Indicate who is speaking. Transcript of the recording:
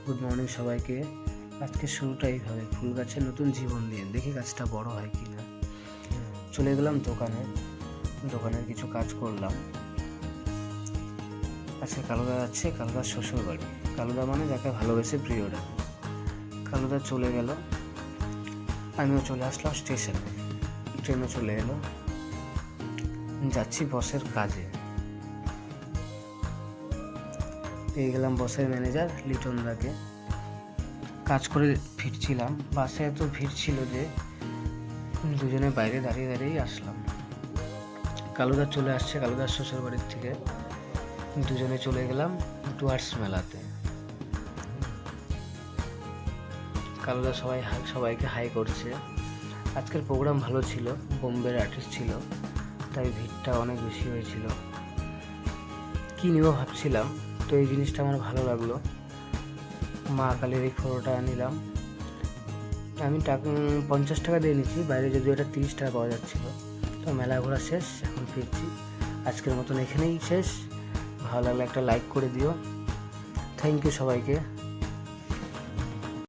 Speaker 1: Good morning সবাইকে। আজকে শুরুটা এইভাবে, ফুল গাছের নতুন জীবন দিয়ে। দেখি গাছটা বড় হয় কি না। চলে গেলাম দোকানের কিছু কাজ করলাম। আজকে কালুদা যাচ্ছে, কালুদার শ্বশুর বাড়ি। কালুদা মানে যাকে ভালোবেসে প্রিয়রা। কালুদা চলে গেল, আমিও চলে আসলাম স্টেশনে। ট্রেনও চলে এলো, যাচ্ছি বসের কাজে। পেয়ে গেলাম বসের ম্যানেজার লিটন দাকে। কাজ করে ফিরছিলাম, বাসে এত ভিড় ছিল যে দুজনে বাইরে দাঁড়িয়ে দাঁড়িয়েই আসলাম। কালুদা চলে আসছে কালুদার শ্বশুর বাড়ির থেকে। দুজনে চলে গেলাম ডুয়ার্স মেলাতে। কালুদা সবাইকে হাই করছে। আজকের প্রোগ্রাম ভালো ছিল, বোম্বের আর্টিস্ট ছিল, তাই ভিড়টা অনেক বেশি হয়েছিল। কী নিব ভাবছিলাম, তো এই জিনিসটা আমার ভালো লাগলো। মা কালীর এই ফটোটা নিলাম। আমি 50 টাকা দিয়ে নিচ্ছি, বাইরে যদিও এটা 30 টাকা পাওয়া যাচ্ছিল। তো মেলা ঘোরা শেষ, এখন ফিরছি। আজকের মতন এখানেই শেষ। ভালো লাগলে একটা লাইক করে দিও। থ্যাংক ইউ সবাইকে।